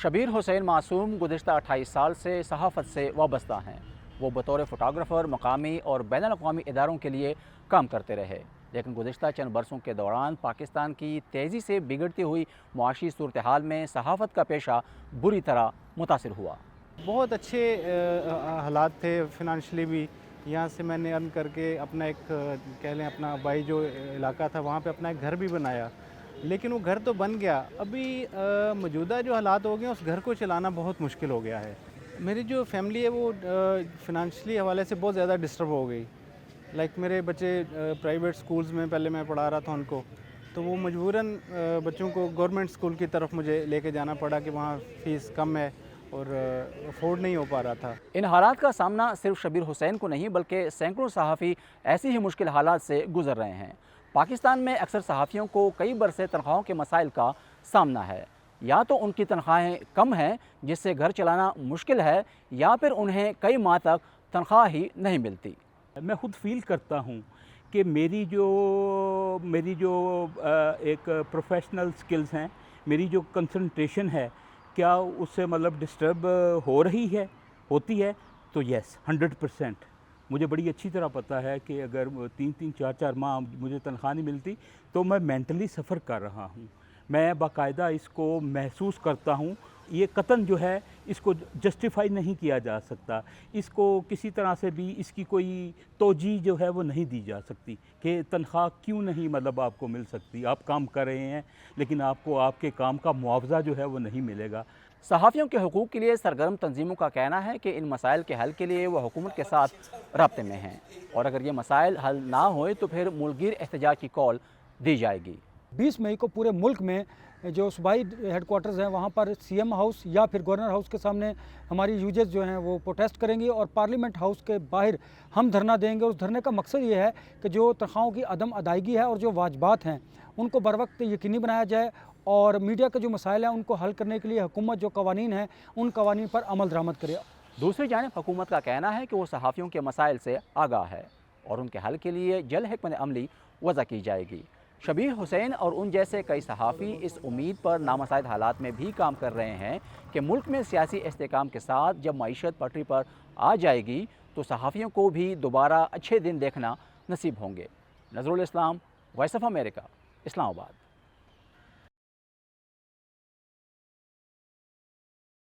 شبیر حسین معصوم گزشتہ 28 سال سے صحافت سے وابستہ ہیں۔ وہ بطور فوٹوگرافر مقامی اور بین الاقوامی اداروں کے لیے کام کرتے رہے، لیکن گزشتہ چند برسوں کے دوران پاکستان کی تیزی سے بگڑتی ہوئی معاشی صورتحال میں صحافت کا پیشہ بری طرح متاثر ہوا۔ بہت اچھے حالات تھے فنانشلی بھی۔ یہاں سے میں نے ارن کر کے اپنا ایک کہہ لیں اپنا بائی جو علاقہ تھا وہاں پہ اپنا ایک گھر بھی بنایا، لیکن وہ گھر تو بن گیا، ابھی موجودہ جو حالات ہو گئے اس گھر کو چلانا بہت مشکل ہو گیا ہے۔ میری جو فیملی ہے وہ فنانشلی حوالے سے بہت زیادہ ڈسٹرب ہو گئی۔ لائک میرے بچے پرائیویٹ سکولز میں پہلے میں پڑھا رہا تھا ان کو، تو وہ مجبوراً بچوں کو گورنمنٹ سکول کی طرف مجھے لے کے جانا پڑا کہ وہاں فیس کم ہے اور افورڈ نہیں ہو پا رہا تھا۔ ان حالات کا سامنا صرف شبیر حسین کو نہیں بلکہ سینکڑوں صحافی ایسی ہی مشکل حالات سے گزر رہے ہیں۔ پاکستان میں اکثر صحافیوں کو کئی برسے تنخواہوں کے مسائل کا سامنا ہے۔ یا تو ان کی تنخواہیں کم ہیں جس سے گھر چلانا مشکل ہے، یا پھر انہیں کئی ماہ تک تنخواہ ہی نہیں ملتی۔ میں خود فیل کرتا ہوں کہ میری جو ایک پروفیشنل سکلز ہیں، میری جو کنسنٹریشن ہے، کیا اس سے مطلب ڈسٹرب ہوتی ہے تو یس 100%۔ مجھے بڑی اچھی طرح پتہ ہے کہ اگر 3-4 ماہ مجھے تنخواہ نہیں ملتی تو میں مینٹلی سفر کر رہا ہوں، میں باقاعدہ اس کو محسوس کرتا ہوں۔ یہ قطعاً جو ہے اس کو جسٹیفائی نہیں کیا جا سکتا، اس کو کسی طرح سے بھی اس کی کوئی توجیہ جو ہے وہ نہیں دی جا سکتی کہ تنخواہ کیوں نہیں مطلب آپ کو مل سکتی۔ آپ کام کر رہے ہیں لیکن آپ کو آپ کے کام کا معاوضہ جو ہے وہ نہیں ملے گا۔ صحافیوں کے حقوق کے لیے سرگرم تنظیموں کا کہنا ہے کہ ان مسائل کے حل کے لیے وہ حکومت کے ساتھ رابطے میں ہیں، اور اگر یہ مسائل حل نہ ہوئے تو پھر ملک گیر احتجاج کی کال دی جائے گی۔ 20 مئی کو پورے ملک میں جو صوبائی ہیڈ کوارٹرز ہیں وہاں پر CM ہاؤس یا پھر گورنر ہاؤس کے سامنے ہماری یوجز جو ہیں وہ پروٹیسٹ کریں گی، اور پارلیمنٹ ہاؤس کے باہر ہم دھرنا دیں گے۔ اس دھرنے کا مقصد یہ ہے کہ جو تنخواہوں کی عدم ادائیگی ہے اور جو واجبات ہیں ان کو بروقت یقینی بنایا جائے، اور میڈیا کے جو مسائل ہیں ان کو حل کرنے کے لیے حکومت جو قوانین ہیں ان قوانین پر عمل درآمد کرے۔ دوسری جانب حکومت کا کہنا ہے کہ وہ صحافیوں کے مسائل سے آگاہ ہے اور ان کے حل کے لیے جلد حکمت عملی وضع کی جائے گی۔ شبیر حسین اور ان جیسے کئی صحافی اس امید پر نامساعد حالات میں بھی کام کر رہے ہیں کہ ملک میں سیاسی استحکام کے ساتھ جب معیشت پٹری پر آ جائے گی تو صحافیوں کو بھی دوبارہ اچھے دن دیکھنا نصیب ہوں گے۔ نظرالاسلام، وائس آف امریکہ، اسلام آباد۔